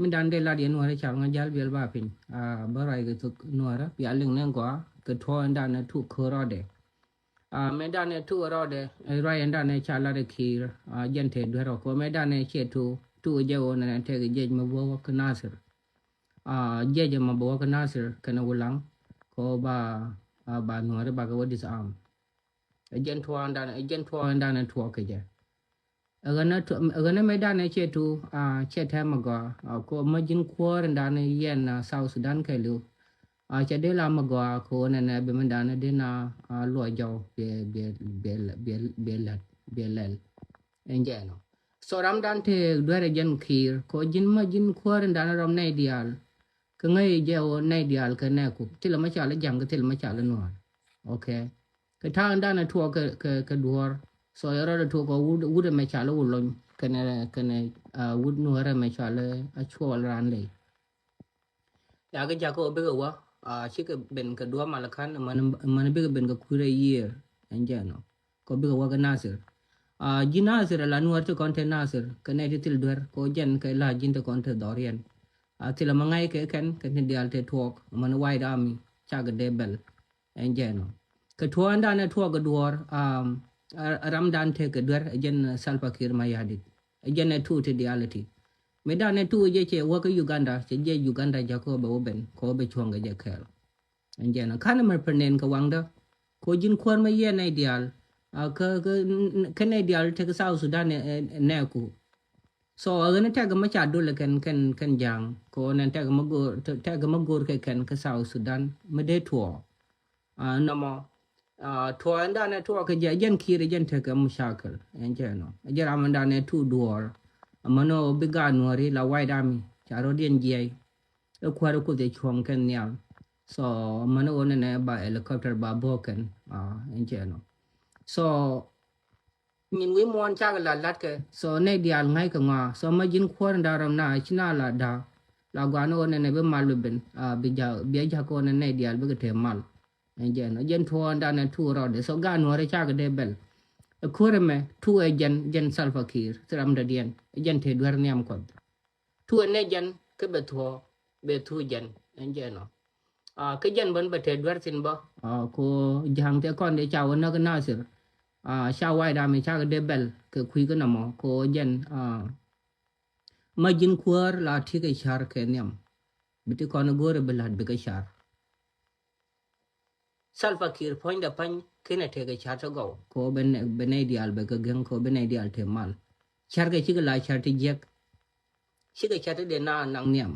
mi dan de la dien wara chal nga jal bel ba pin barai ke tuk nuara ya ling nang kwa ke tho ndan na tu khorode me dan ne tu rode rai ndan ne chala de khir jen te dwero ko me dan ne che tu je wona ne te je ma bo ka nasir je ma bo ka nasir kana wulang ko ba nuara ba ka wadis am jen tho ndan ne tho ke je agana medan ne chetu che tamaga ko majin kwor ndane yen South Sudan kelu che de la maga ko ne be mandane de na lo jaw be enjeno so ram dan te dwere jen kir ko jin majin kwor ndane rom ne dial ka ngai je o ne dial ka ne ku tila ma chala jam ka tila ma chala no okay ka ta ndane tuo ka duor so yaro to ko wood me chala ulon kene wood no ra me chala a chol ran le ya ga jako be wa chi ka ben ka do malakan man be ben ka kure year enjano ko be wa ga nasir jinasir la nuar to konte nasir kene til dwer ko jen ka la jinte konte dorian tila mangai ke ken dial te talk man wide army chaga debel enjano ka tuanda ne tuoga duor ramdan te ke dwer jen salpa kir mayadit jen ne tu te reality medan ne tu je che wa ka Uganda che je Uganda jako be oben ko be chonga je kel enjano kana mer pernen ka wangda ko jin kwar ma ye ne dial ka ne dial te ka South Sudan ne ku so agana taga ma cha dole kan jang ko nan taga magor ke kan ka South Sudan ma de tuo no mo tuo nda ne tuo ke jen kire jen te ka mushakal enjeno jara manda ne tu duor mano biga nuari la wide army charo dien jey e kwaro ko de chong kan nyal so mano one ne ba helicopter ba boken enjeno so nhìn với món cha là lát cái so này dial ngay cái ngà so mà dính khuôn đào ram na china là guano này này bên mal bên bây giờ con này dial bên cái thêm mal anh chị nó dân thua đàn này thua rồi để so gan nó cha cái debel khuôn mà thua dân salva kir tram đã điên dân thế đoan niam con thua này dân cái bê thua dân anh chị nó cái dân vẫn bê thế đoan xin bo cô giang thế con để chào nó cái nasir shawai da me cha de bel ke khui ga namo ko jen majin kwar la thi ke shar ke nyam biti kon gore belad be ke shar salfa kir point da pan kene te ke char to go ko ben ideal be ke gen ko ben ideal te mal char ke chi la char ti jek chi ke char de na nang nyam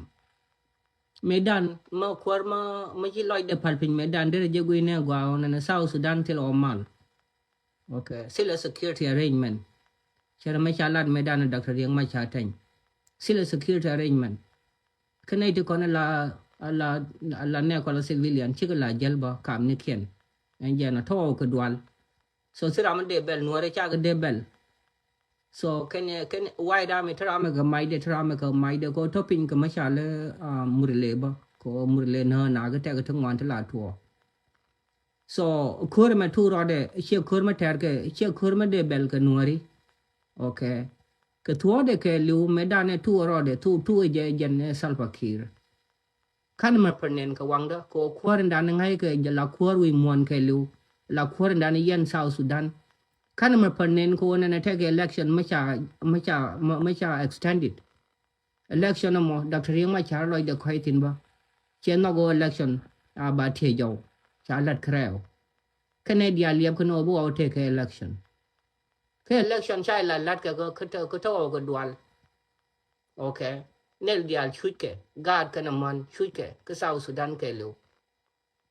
medan ma kwar ma chi loy de pal pin medan de je gui ne gwa na South Sudan til o mal okay sila security arrangement cara macalat medan doctor yang macateng sila security arrangement kena itu kona la ne kola civilian chikala jalba kam ni kien enjana to ko dual so sira man de bel nuare cha ga de bel so ken wide am trama ga maide ko topping ka macale murile ba ko murile na ga ta ga tangwan ta la to so kurma tu rode che kurma terke che kurma de bel ka nuari okay ke tuode ke lu medane tu rode tu je jen salpa kir kan ma pernen ka wangda ko kwarnda ngai ke la kwar wi mon ke lu la kwarnda ne yen South Sudan kan ma pernen ko na take election macha extended election mo dr yang ma cha lo de khoi tin ba chen no go election ba the jo chalat creo Canada liab kono bo take election ke election chai la lat ka ko to dual okay nel dial chuke gad kana man chuke ke South Sudan ke lu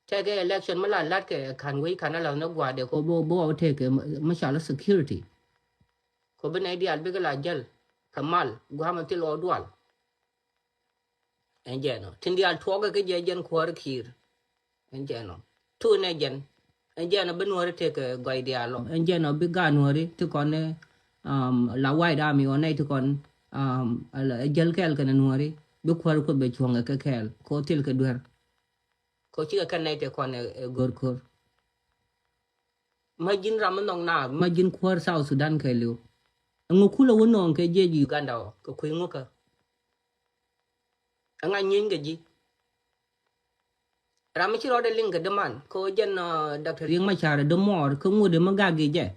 take election mala lat ke kan wi kana la no gwa de ko bo take mashallah security ko ben ideal be la jal kamal gwa ma til o dual enjeno tindial toga ke jen kwar kir enjeno tu ne jen enjeno benore take goy dialo enjeno biga nori to kon la wide army one to kon jel kel kana nori bi kwar ko be chonga ke kel ko til ke dwer ko chi ka ne te kon gor kor majin ram nong na majin kwar South Sudan ke lu ngukula wonong ke je Uganda ko kuingoka anga nyin ga ji rami ci rode linga de man ko jen doctor yang ma chara de mor ko ngode ma gage je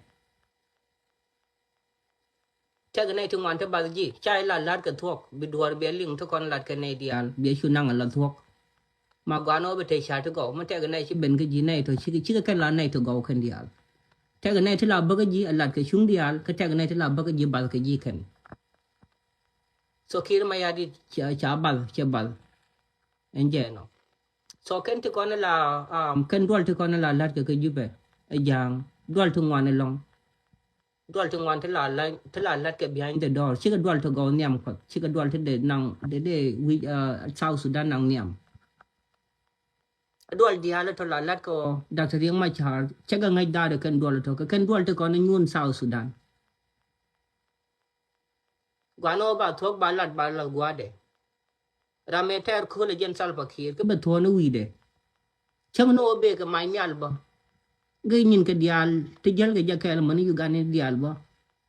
tag nay tu man te bal ji chai la lat ka thok bi duar be ling to kon lat ka nay dial be chu nang la thok ma gano be te cha to go ma tag nay ci ben ga ji nay to ci ka la nay to go kan dial tag nay te la ba ga ji lat ka chung dial ka tag nay te la ba ga ji bal ka ji kan so kir ma ya di cha bal che bal enje no so ken ti kon la ken dol ti kon la lat ka jube jang dol tu ngwan long dol tu ngwan ti la lat ka behind the door chi ka dol tu go niam ko chi ka dol ti de nang de wi South Sudan nang niam dol dia la to la lat ko Dr. Yang ma char cha ga ngai da de ken dol to ka ken dol ti kon nyun South Sudan gwano ba thok ba lat ba la gwa de rameter ko le jen sal pakir ke ba to no wi de cham no be ka mai nyal ba gây nhìn cái dial thì giờ cái giờ cái mà nó Uganda dial ba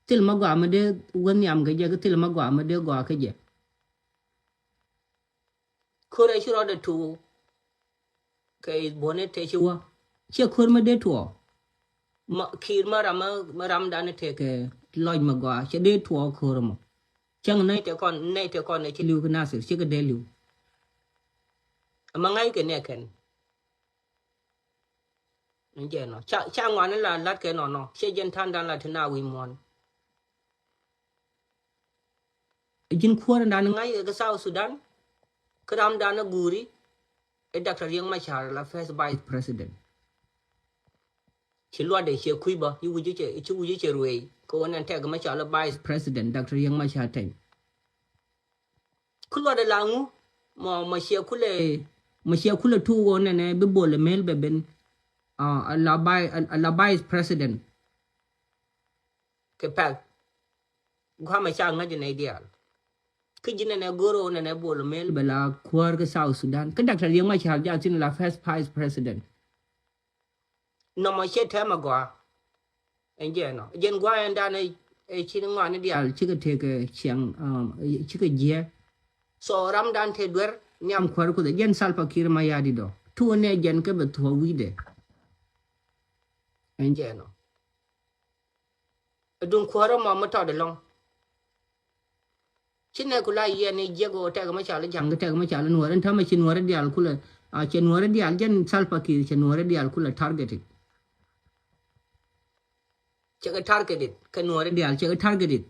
til ma gwa ma de won yam cái giờ cái til ma gwa ma de gwa cái giờ ko re shiro de tu cái bone te chiwa che ko ma de tu ma khir ma ram dan te cái loj ma gwa che de tu ko ma chang nay te kon này che liu cái nasir che cái de liu mà ngay cái này ken nje no cha ngwan la lat ke no che jen tan dan la thina wi mon jin khor dan ngai ga South Sudan kram dan guri e Dr. Yang ma char la first vice president chi lo de che kui ba yu ji che ruei ko nan te ga ma char la vice president Dr. Yang ma char ten ku lo de la ngu ma che kule tu won ne be bol mel be ben la vice president ke pak gwa ma cha nga jine dial ke jine ne goro ne bol mel bela kwar ke South Sudan ke Dr. Yang ma cha ja tin la first vice president no ma che ta ma gwa enje no jen gwa enda ne e chin ngwa ne dial chi ke te ke chiang chi ke je so ram dan te dwer nyam kwar ko de jen sal pakir ma ya di do tu ne jen ke be to wi de enje no dun kwara ma mata de long chine kula ye ne jego te ga ma cha le jang te ga ma cha le nuor en ta ma chin nuor dial kula chen nuor dial jen salpa ki chen nuor dial kula targeted che ga targeted ka nuor dial che ga targeted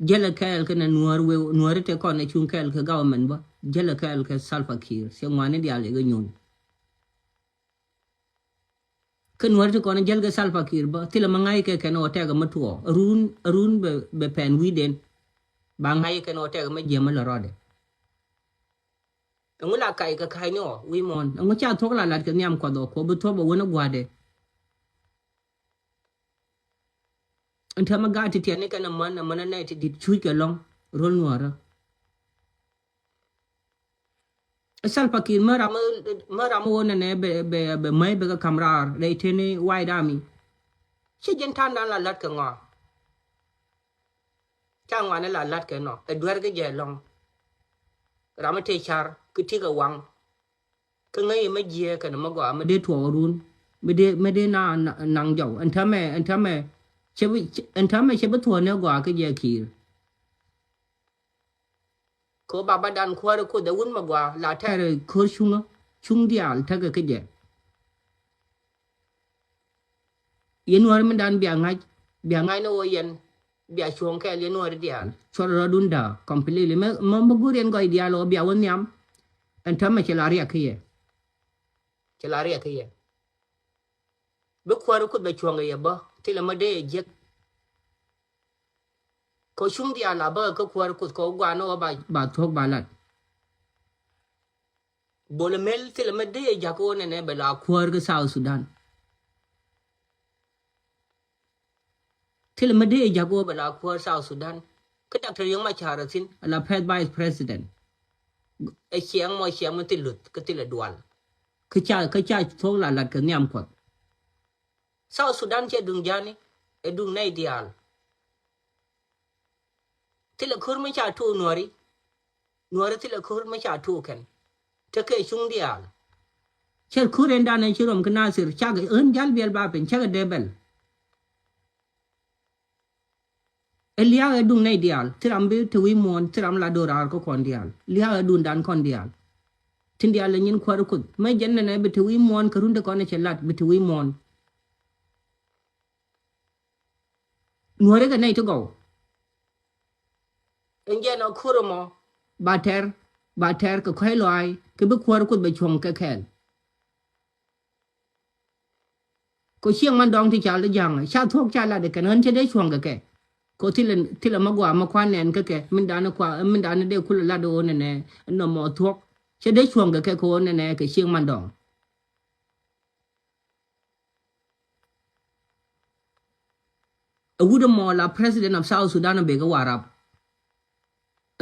jela kel ka na nuor te ko ne chung kel ka government ba jela kel ka salpa ki se ngwane dial ga nyun kan warto ko na jelga salpa kir ba tila mangai ke no tega matuo run be pen widen ba ngai ke no tega ma jema la rode ngula kai ka kai no wi mon ngo cha thok la lat ke nyam ko do ko bu to ba wona gwade anta ma gati ti ne kana man na ti dit chui ke long rol nuara salpa kir mara wona ne be mai be ka kamrar le tene wide army che jen tan dan la lat ke ngo cha ngwa ne la lat ke no e dwer ke je long ramate char ke ti ga wang ke ngai ma je ke no ma go ma de to run me de na nang jaw anta me che be to ne go ke je kir ko baba dan khwar ko da wun magwa la tare ko chung dial ta ga ke yen war man dan bia ngai no yen bia chuong ke yen war dial chor ro dunda completely ma guren go dial o bia won yam en ta ma chelaria ke be khwar ko be chuong ye ba tila ma de je ko chung dial la ba ko khwar ko gwa no ba thok ba lat bol mel tila ma de ja ko ne be la khwar ke South Sudan tila ma de ja ko be la khwar South Sudan ke Dr. Yang ma chara sin la first vice president e chiang mo tilut ke tila dual ke cha thok la lat ke nyam ko South Sudan che dung jani e dung nei dial tila kur ma cha tu nuore tila kur ma cha tuken te ke chung dial cher kuren dan en chirom kana sir chaga un jal biel ba pen chaga debel elia edung nei dial tiram bi to wi mon tiram la dorar ko kon dial lia edun dan kon dial tin dial le nyin kwar kut ma jenne ne bi to wi mon karunde kon ne chelat bi to wi mon nuore ga nei to go enje no kuromo bater ko khoi loai ke bi kwar kut be chong ke ken ko chiang man dong ti cha le jang cha thok cha la de kan han che de chong ke ko tila magwa ma kwan nen ke min dana de kula la do ne no mo thok che de chong ke ko ne ke chiang man dong awuda mo la president of South Sudan be ga warap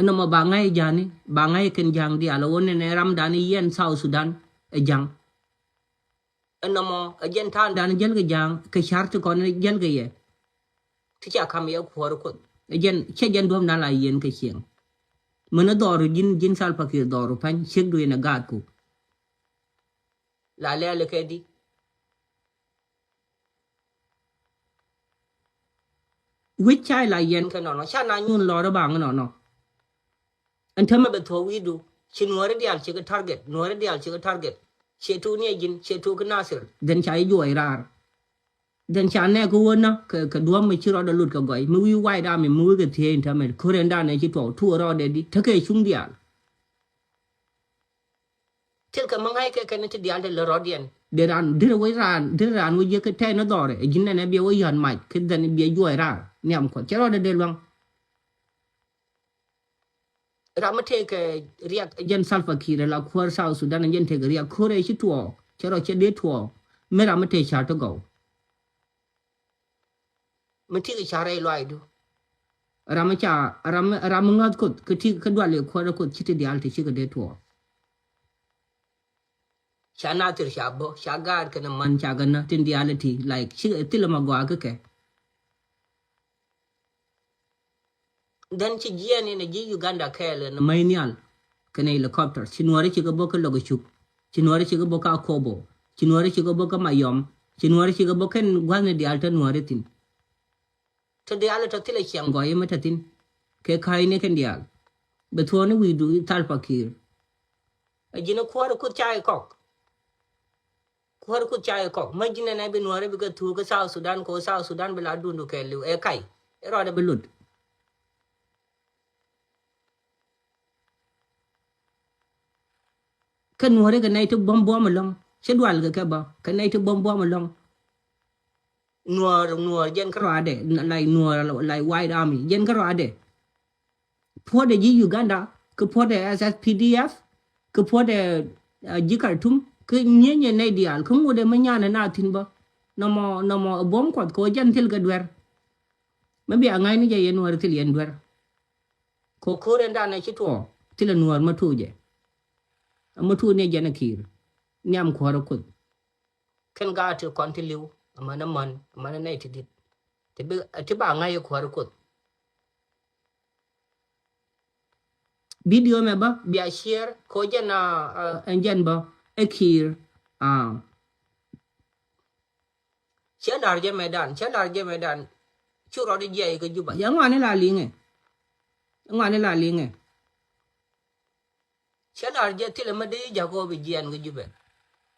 no mo ba ngai jani ba ngai ken jang di ala won ne ram dani yen South Sudan e jang no mo ajen tan dan jel ga jang ke chart ko ne jel ga ye ti cha kam ye ko ko ajen che jen dom na la yen ke chiang mana doru jin sal pakir doru pan chek du ina gad ku la le ke di which chai la yen ke no cha na nyun lo da bang no an thama be tho wi du chin nuore dial che target nuore dial che target che tu ne jin che tu ka nasir den chai juai rar den cha ne ko wona ke duom me chiro da lut ka goi mu wi wai da me mu ke the intame ko ren da ne chi to tu ro de di thake chung dial tel ka mangai ke ne ti dial de lo rodien de ran wo ye ke te no dore jin ne be wo yan mai ke den be juai rar nyam ko chiro de long ramate ke riak jen salfa kire la khwar South Sudan jen te riak khore chi tuo chero che de tuo me ramate cha to go mati ke chare loai du ram ngat ko ke ti ke dwale khwar ko chi te dial te chi ke de tuo cha na tir cha bo cha gar ke na man cha ga na tin diality like chi ti la ma gwa ke dan ci jiani ne ji Uganda kele na mainial kene helicopter chinwari ci go boka logo chup chinwari ci go boka kobo chinwari ci go boka mayom chinwari ci go boka gwane di alta nwari tin to di alta tile chiam go yema tatin ke kai ne ken dial betwoni wi du tal pakir ajina kwar ku chai kok majina na bi nwari bi ga tu ga South Sudan bela dundu kelu e kai e roda belut cái nuôi cái này tôi bom mà long sẽ đoán cái bà cái này tôi bom mà long nuôi dân cái rồi để lại nuôi lại white army dân cái rồi để phố để gì Uganda cái phố để SPDF cái phố để gì cả thum cái nhẹ này đi al không có để mấy nhà này nào tin bà nó mà bom quạt có dân til cái đuôi mà bây giờ ngay này giờ nuôi til dân đuôi cô đến đây này chỉ thua til là nuôi mà thua vậy amatu ne jana kir nyam ko haro kut ken ga to continue amana nei tidit te ba ngai ko haro kut video me ba bia share ko jana enjen ba ekir chelar je medan churo de je ko juba ya ngane la linge chelar je tile made jago be jian ga jube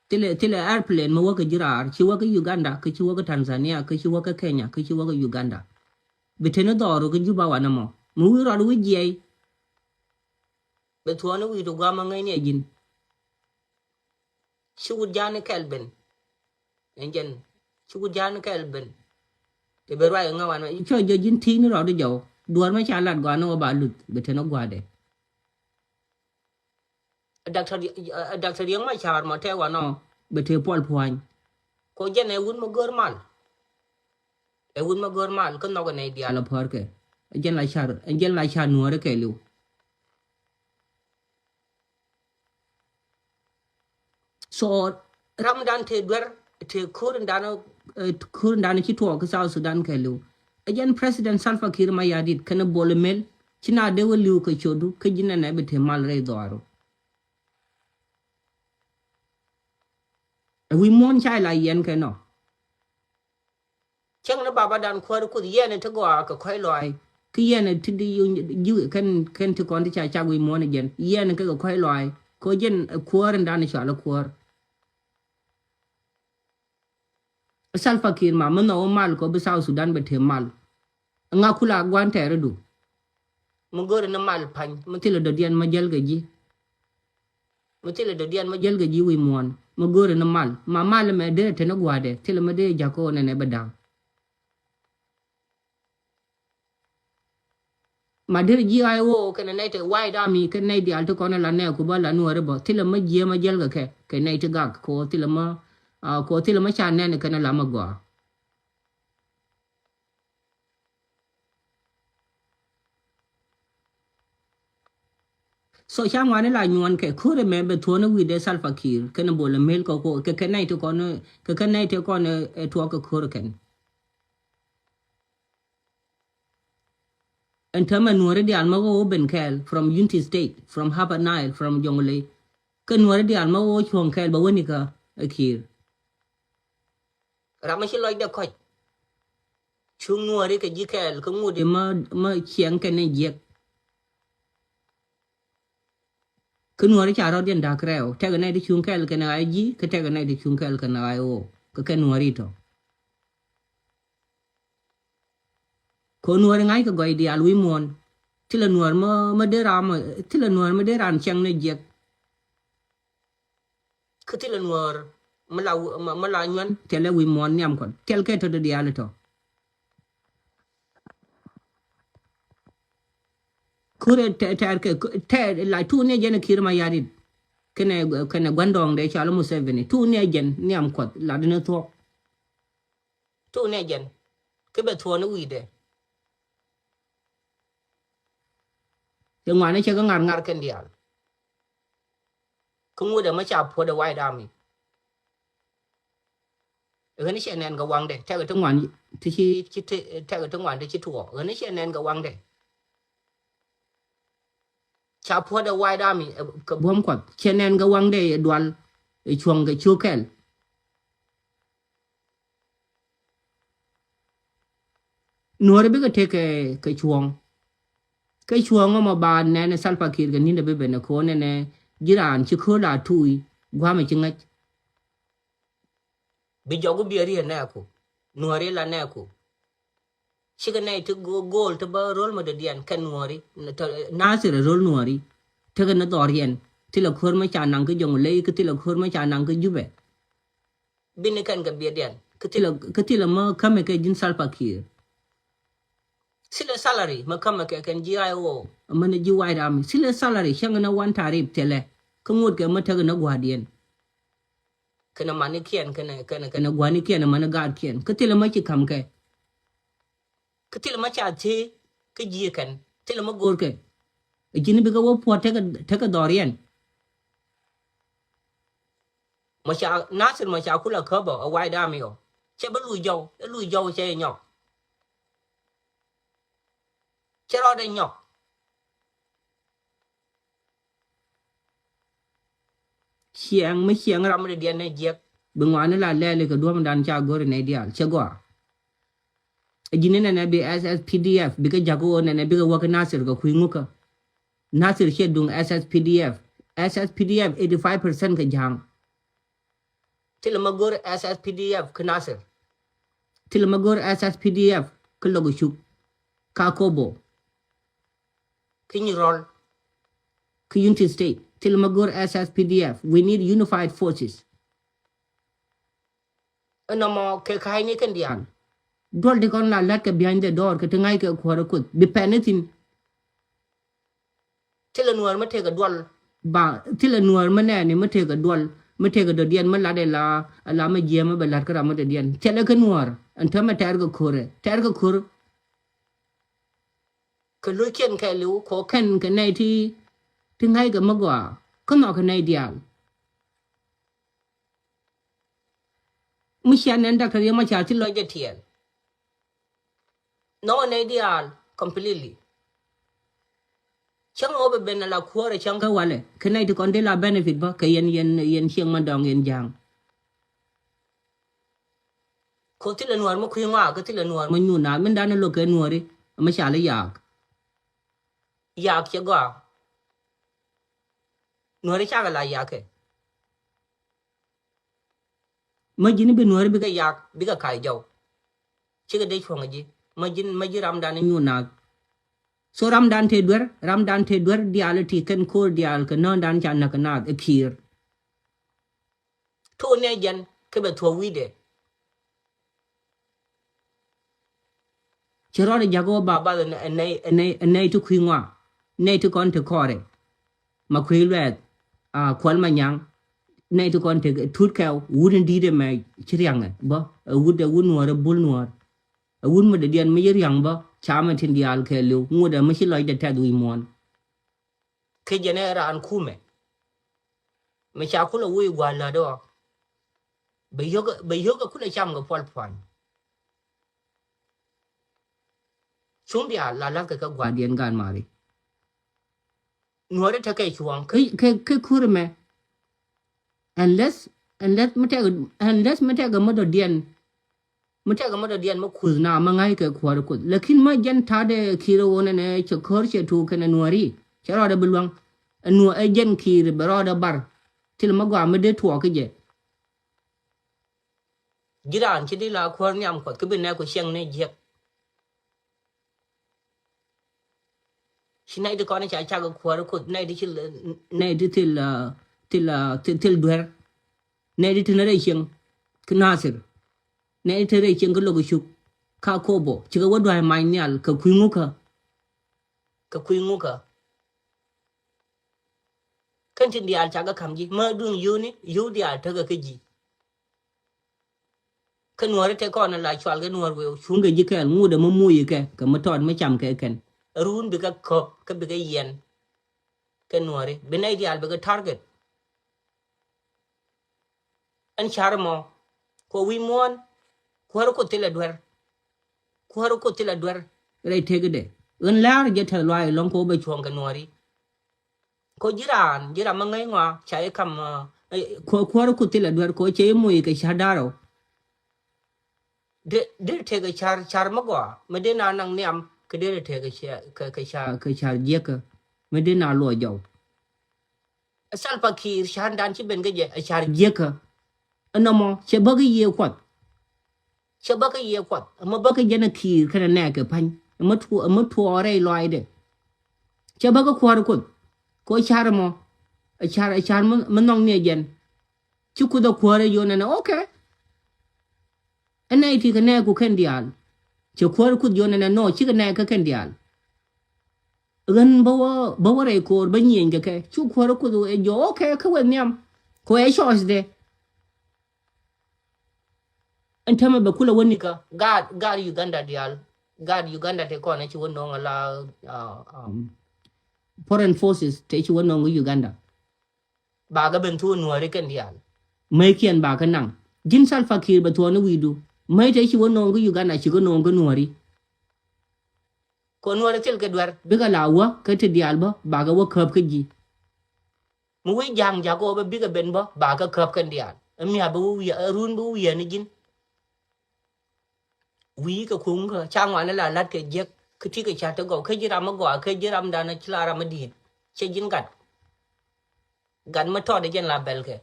tile airplane mo waka jirar chi waka Uganda ke chi waka Tanzania ke chi waka Kenya ke chi waka Uganda betene doro ga juba wana mo mu wi ro wi je be tuwana wi do gama ngai ne jin chi wud jane kelben enjen chi wud jane kelben te be rwa nga wana cho je jin ti ni ro do jaw duar ma cha lat gwa no ba lut betene gwa de Dr. Yang mai char ma te wa no be te pol pwan ko je ne wun mo gor mal ko no ga ne dia la phar ke jen la char nuore ke lu so Ramadan te dwer te kurin dana chi to ko South Sudan ke lu jen president Salva Kiir ma yadit kana bol mel china de wo liu ke chodu ke jina na bete mal re doro wi mon chai la yen ke no chang na baba dan ko ku yen te go ka khoi loi ke yen ti di yu kan ti kon ti cha wi mon gen yen ke ko khoi loi ko jen ko ren dan cha la ko Salva Kiir ma no mal ko be South Sudan bete mal nga kula gwan tere du mo gore na mal pan mo tilo do dian ma jel ji mo tilo do dian ma jel ji wi mon mo gore na mal ma mal me de te na gwade tilo me de jako ne badang ma de ji ay wo ke ne te wai da mi ke ne di alto kono la ne ko ba la no re bo tilo ma je ma jel ke ne te gak ko tilo ma ko tilo ma cha ne ke na la ma gwa so cha ngwane la nyon ke khure me be thona wi de Salva Kiir ke na bo le mel ko ke ne te kono ke ne te kono e to ko khure ken and tama nuore di alma wo ben kel from Unity State from Upper Nile from Jonglei ke nuore di alma wo chon kel ba woni ka Kiir rama shi loy de ko chung nuore ke ji kel ko ngudi ma chieng ke ne je ke nuore cha ro den da kreo te ne di chung kel ke na ai ji ke te ne di chung kel ke na ai o ke nuore to ko nuore ngai ko goy di alwi mon tila nuor ma de ram tila nuor ma de ran chang ne je ke tila nuor ma la nyon tele wi mon nyam kon tel ke to de dial to kure te la tu ne je ne Kiir ma yarit kene gwandong de chalo Museveni tu ne jen nyam kot la de to tu ne jen ke be to no wi de ye ngwane che ga ngar ken dial ku mu de ma cha po de wai da mi gani che nen ga wang de te ga ngwan ti chi te ga ngwan de chi tuo gani che nen ga wang de cha po de wai da mi ka bom kwat che nen ga wang de dwal e chuong ga chu kel nuore bi ga te ke chuong ma ba ne Salva Kiir ga ni de be ne ko ne jiran chi ko la tui gwa ma chi ngach bi jogu bi ri na ko nuore la na ko shiga nay to gol to ba rol ma de dian kan nuore nasir rol nuore te ga na dorien tila khor ma cha nang ke jong le ke tila khor ma cha nang ke jube bin kan ga bi dian ke tila ma kame ke jin Salva Kiir sila salary ma kama ke kan GIO mana ji wai ram sila salary shanga na wan tarif tele ko ngod ke ma taga na gwadien kana mani kien kana gwani kien mana gad kien ke tila ma ci kam ke tila ma cha ti ke ji kan tila ma gor ke jini bi ga wo po tega dorien ma cha nasir ma cha kula khabo a wai dam yo che ba lu jo che nyok che ro de nyok xiang ram de dian ne je bengwane la le ke do dan cha gor ne dial che go jini ne bi SSPDF bi ga jago ne bi ga wak nasir ga kuinguka nasir che dung SSPDF 85% ke jang til ma gor SSPDF ke nasir til ma gor SSPDF ke logo shuk ka kobo Kinyirol, Unity State, Tilmagor SSPDF. We need unified forces. No more Kakaini Kandian. Dol de con la latka behind the door, Katangaika Quarakut, be penitin. Tilanuar ma take a dual, ba Tilanuar manani ma take a dual, ma take a dian maladela, a lama jema belakara dian, Telekanuar, and Tamatarga Kore, Targa Kur. Cái lối kiện cái liu khó khăn cái này thì ngay cái mức quả có nó cái này dial mình xem nên đặc biệt mà chả chỉ nói cái thiệt nó này dial completely chẳng ở bên là khua rồi chẳng cái wale cái này thì còn để là benefit ba cái yên chiang mà đong yên giang có thể là nuôi mà khuyên hoa có thể là nuôi mà nhu nào mình đã nói cái nuôi đi mà xả lấy yak chứ gà nuôi đi chắc là yak cái mà chính bên nuôi bị cái yak bị cái khai dầu chứ cái đấy không gì mà chính Ramadan nhu nào so Ramadan the dwar diality kan core dial kan non dan chan na kanat akhir to ne jan ke be to wide chero de jago ba nei to khwinwa nei to kon te kore ma khwilwet kwal ma nyang nei to kon te thut kaw wudin di de mai chiriang ba wud de wun nuar bul nuar wun ma de dian ma yiriang ba chama tin dial ke lu nguda ma shi loy de ta du mon ke genera an kume ma cha kula wi gwala do be yoga kula cham ga pol pon chung dia la ka guardian gan mari nuore ta kai chuang ke kurme unless mata ga modo dian ma khuzna ma ngai ke khwar ko lakin ma jan ta de khiro wona ne chokor che tu kana nuari charo da bulwang nu ajen khir baro da bar til ma gwa me de tu ke je giran chi di la khwar nyam ko ke bin na ko sheng ne je shinai de ko ne cha ga khwar ko nai di til dwer nai di tin re sheng knasir nei tere chen ko logo shuk ka kobo chiga wadwa mai nyal ka kuinguka kan tin dial chaga kamji ma dun yu dial taga keji kan wore te ko na la chwal ga nuor we shunga jikel ngude mo muyi ke ka maton ma cham ke ken run bi ka ko ka bi ga yen kan wore benai dial bi ga target an charmo ko wi mon kwaro ko tila dwar rai tege de un lar je ta loi long ko be chuang kan wari ko jiran ma ngai ngwa chai kam ko kwaro ko tila dwar ko che mu ke shadaro de tege char ma gwa me de na nang niam ke de tege ke char je ka me de na lo jaw asal pakir shandan chi ben ge je char je ka anamo che bagi ye kwat cho bác cái gì quạt mà bác cái dân kỳ cái này cái phanh mất thua đây loài đấy cho bác cái khoa được có char mà char mà nong nhẹ dân chú cứ đâu khoa đấy vô này ok anh này thì cái này cũng khen dial cho khoa được vô này nó chỉ cái này cái khen dial gần bao đây cô bao nhiêu cái chú khoa được vô ok cái vấn niệm có ai choice đấy anh thầm bà kula wani ka gad Uganda dial gad Uganda te ko na chi wono ngala foreign forces te chi wono ngu Uganda ba ga ben tu nuari kan dial mai kian ba ka nang jin Salva Kiir ba to na widu mai te chi wono ngu Uganda chi wono ngu nuari ko nuari tel ke dwar bi ga lawa ka te dial ba ga wa khap ka ji mu wi jang jago ba bi ga ben ba ga khap kan dial mi ha ba wi run bu wi ni jin quý cái khung cái trang ngoại nó là lát cái giấc cái thi cái chả tới gạo cái gì làm mà gọi cái gì làm đàn nó chỉ là làm mà đi chơi dính gặt mà thọ để dân làm bel cái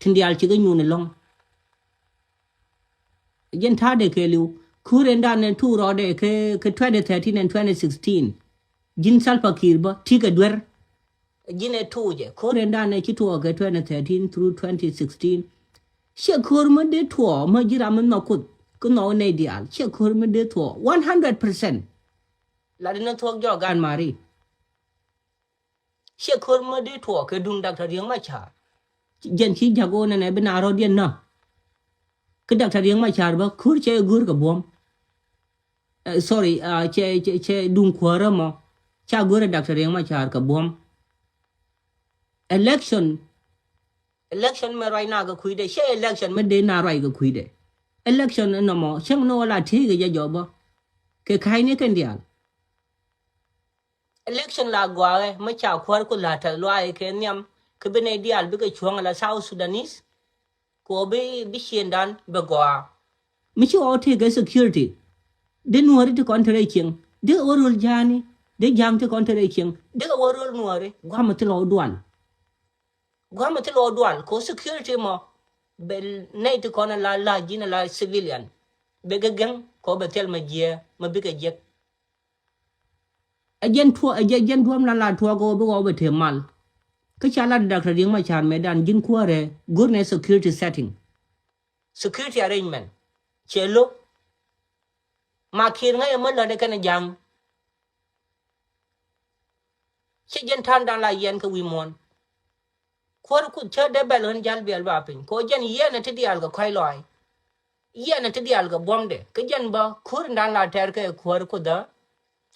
thiên địa chỉ cái nhu này long dân thà để cái liu khu rèn đàn này thu rồi để cái 2013 and 2016 dân Salva Kiir ba thi cái đuôi dân này thu chứ khu rèn đàn này chỉ thu cái 2013 through 2016 sẽ khu mà để thu mà chỉ làm mà cút cứ nói này dial chưa khơi mới để thua 100% là đến nó thua do gan mari chưa khơi mới để thua cái đun đặc riêng mà chả dân chỉ jago này bên nào điên nè cái đặc riêng mà chả ba khơi chơi gur cái bom sorry chơi đun khóa mà cha gur đặc riêng mà chả cái bom election mà right now cái khui để chơi election mới đến nào right cái khui để election no mo chang no la thi ga job ke khai ne kan dial election la gwa ma cha kwar ko la ta lo ai ke nyam ke bene dial bi ke chuang la South Sudanese ko bi shendan be gwa mi chi o te ga security de nuori te kontre king de orul jani de jam te kontre king de orul nuori gwa ma te lo dual ko security mo bel nay te kona la jina la civilian be ga gang ko be tel ma je ma bi ga je ajen tuom la tua go bo be te mal ke chala Dr. Ding ma chan medan jin kuare gurne security setting security arrangement chelo ma kir ngai ma la de kana jang che jen tan dan la yen ka wi mon kwar ku che de bel hon jal bel ba pin ko jen yen te dial ga kai loy yen te dial ga bomde ke jen ba kur dan la ter ke kwar ku da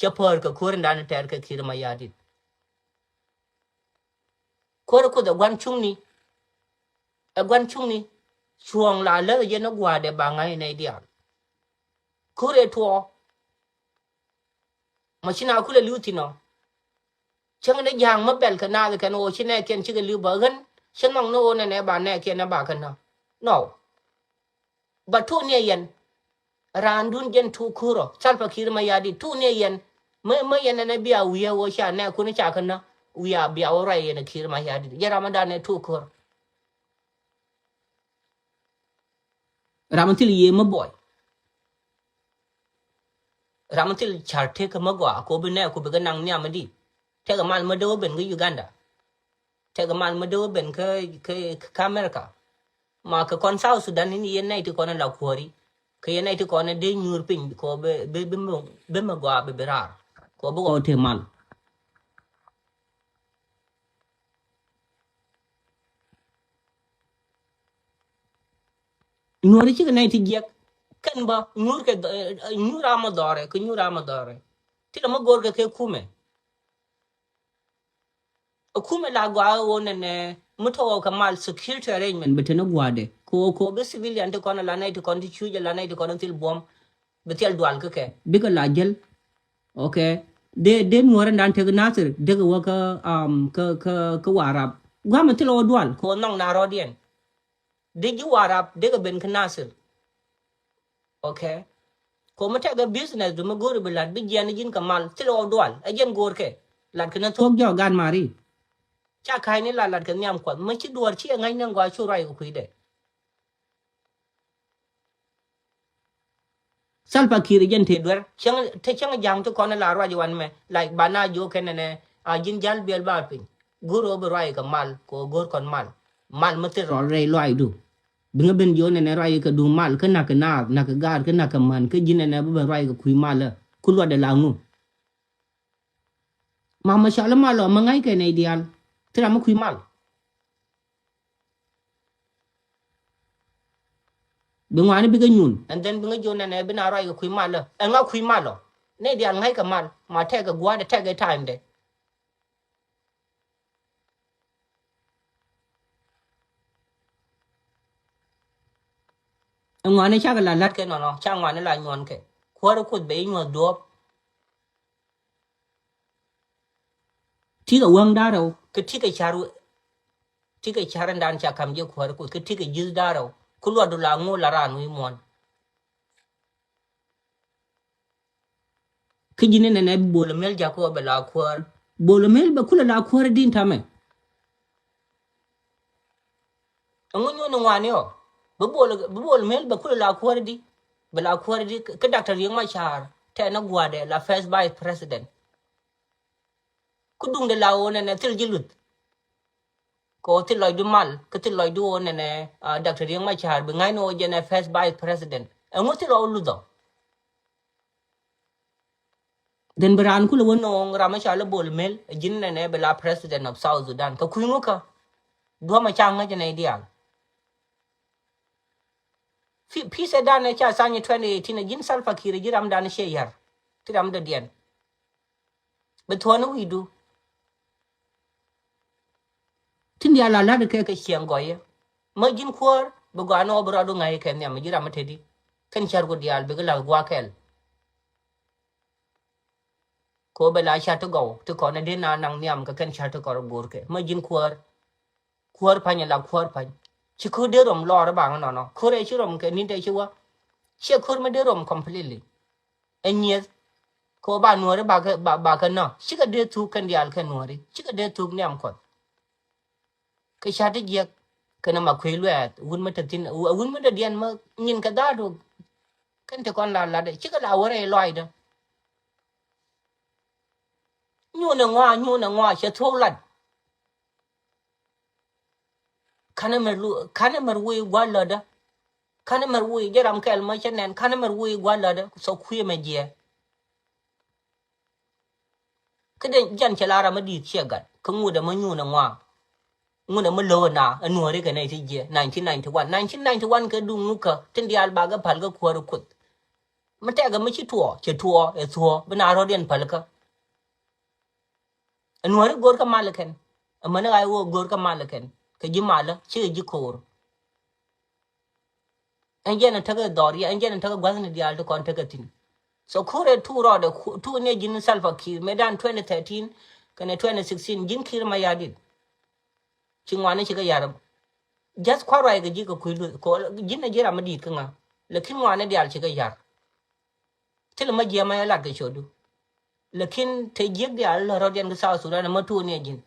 che por ka kur dan ter ke kir ma yadi kwar ku da gwan chung ni chuong la le yen no gwa de ba ngai nei dial kure to machina kule lutino chang ne jang ma bel kana le kan o chine ken chi lu ba gan chen nong no ne ba ne ken na ba kan no ba tu ne yen randun gen tu kuro sal pa kir ma yadi tu ne yen me yen ne bia wiya wo sha ne ku ne cha kan na wiya bia wo rai ne kir ma yadi ya ramadan ne tu kuro ramatil ye ma boy ramatil charte ka magwa ko bi ne ku bi ganang nya ma di te ga mal ma do ben ga Uganda te ga mal ma do ben ka America ma ka kon South Sudan ni yen nay ti kon la kwori ke yen nay ti kon de nyur pin ko be ma gwa be berar ko bo te mal nyori chi nay ti jek kan ba nyur ke nyura ma dore ke nyura ma dore ti ma gor ke kume la gwa won ne muto ka mal security arrangement beteno gwade ko be civilian te kon la nay ti kon ti chuje la nay ti kon til bom betel dual ke biga la jel okay de nuore dan te nasir de waka ka warab gwa ma tilo dual ko nong na rodien de ji warab de ben ka nasir okay ko mata ga business du ma gori bilad bi jani jin kamal tilo dual ajen gor ke lad kana tok jo gan mari cha kai ni lad kan nyam ko ma ci duar ci ngai nan gwa chu rai ku ide salpa kiri jen te duar chang jang to kon la raji wan me like bana jo ken ne a jin jal bel ba pin goro be rai ka mal ko gor kon mal ma te ro re loi du binga ben jo ne rai ka du mal ka na ka gar ka na ka man ka jin ne be rai ka kui mal ku lo de la ngu ma sha la malo ma ngai ke ne dial tra ma kui mal bingwani biga nyun and then binga jo ne be na rai ka kui mal nga kui malo ne dial ngai ka mal ma te ka gwa de te ka time de ngwane cha la lat ke no cha ngwane la nyon ke kwar ku be nyo do ti ga wang da ro ke ti ka charan dan cha kam je kwar ku ke ti ga jiz da ro ku lo do la ngo la ran wi mon ke jine ne bol mel ja ko be la kwar bol mel be kula la kwar din tame ngonyo no ngwane o be bol mel be kula la kwar di be la kwar di ke doctor yang ma char te na gwade la first vice president ku dung de la wona ne til jilut ko til loy du mal ke til loy du wona ne doctor yang ma char be ngai no je ne first vice president ngoti lo lu do den beran ku lo no rama cha lo bol mel jin ne be la president of South Sudan ka ku nguka do ma cha nga je ne dial fi se dan ne cha sanye 2018 jin salfa kire jiram dan she yar tiram de dien be thonu wi du tin dia la de ke chiang goye ma jin khor be gwa no bra do ngai ken ya ma jira ma tedi ken char go dial be la gwa kel ko bela cha to go to ko na de na nang niam ka ken cha to ko gor ke ma jin kuar pa nya la kuar pa chi ku de rom lo ra bang no ku re chi rom ke ni de chi wa chi ku ma de rom completely enye ko ba nuore ba ka no chi ka de tu kan dial ka nuore chi ka de tu niam ko ke cha de je kana ma kwe lwet wun ma tin wun ma de dian ma nyin ka da do kan te kon la de chi ka la wore loi de nyu na ngwa che thô lật kana mer wi gwa la da kana mer wi geram kel ma chenen kana mer wi gwa la da so khuye me je kede jan che la ra ma di che gat ko ngu da ma nyu na ngwa ngu da ma lo na anu re ka nei ti je 1991 ke du ngu ka tin dial ba ga pal ga ko kut ma te ga ma chi tuo che tuo e tuo bina ro den pal ka anu re gor ka mal ken ma na ai wo gor ka mal ken ke ji mal che ji ko enjen ta ga dor ya enjen ta ga gwa ni dial to kon ta ga tin so kure tu ro de tu ne jin salfa ki medan 2013 kana 2016 jin kir ma yadit chingwane chi ga yar just kwa rai ga ji ga kuilu ko jin na jira madit kanga lakin wane dial chi ga yar til ma je ma ya lat ga shodu lakin te jig dial ro den ga sa su na ma tu ne jin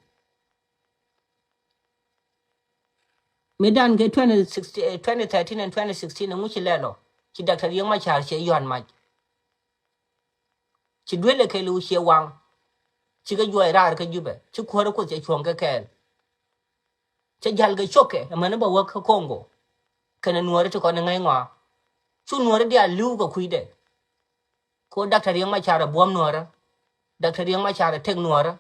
medan ga 2016 2013 and 2016 ngu chi lelo chi dr yang ma char che yon ma chi dwele ke lu che wang chi ga yoy rar ka jube chi ko ko che chong ka kel che jal ga choke ma na ba wa ka kongo kana nuore to ko na ngai ngwa chu nuore dia lu ko kuide ko dr yang ma chara bom nuore dr yang ma chara tek nuore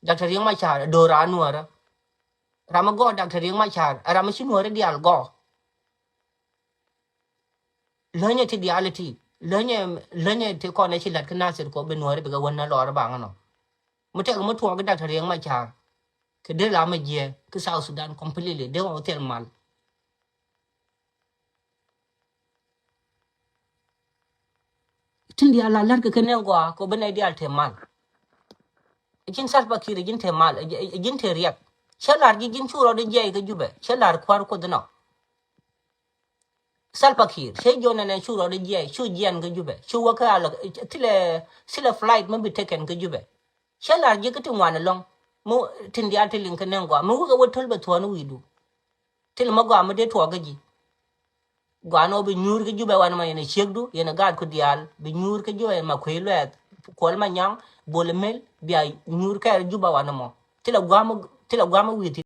dr yang ma chara do ra nuore rama go dr yang ma chara rama chi nuore dia go lenye ti diality lenye ti ko na chi lat kana sir ko be nuore be ga wona lo ra ba ngano mutek mo to ga dr yang ma chara ke de la ma je ke South Sudan completely de o tel mal tin dia la lar ke kenen go ko be na dia te mal jin sal bakire jin te mal jin te riak chelar gi jin churo de je ga jube chelar kwar ko de no sal bakir she jona na churo de je chu jian ga jube chu wa ka la tile sila flight man be taken ga jube chelar gi kete wana long mo tin dia te lin kenen go mo ga wotol be to no widu til ma go ma de to ga ji gwano be nyur ga jube wana ma yana chegdu yana gad ko dial be nyur ka jube ma kwelwet kol ma nyang bol mel biya nyur ka juba wana mo tila gwama witi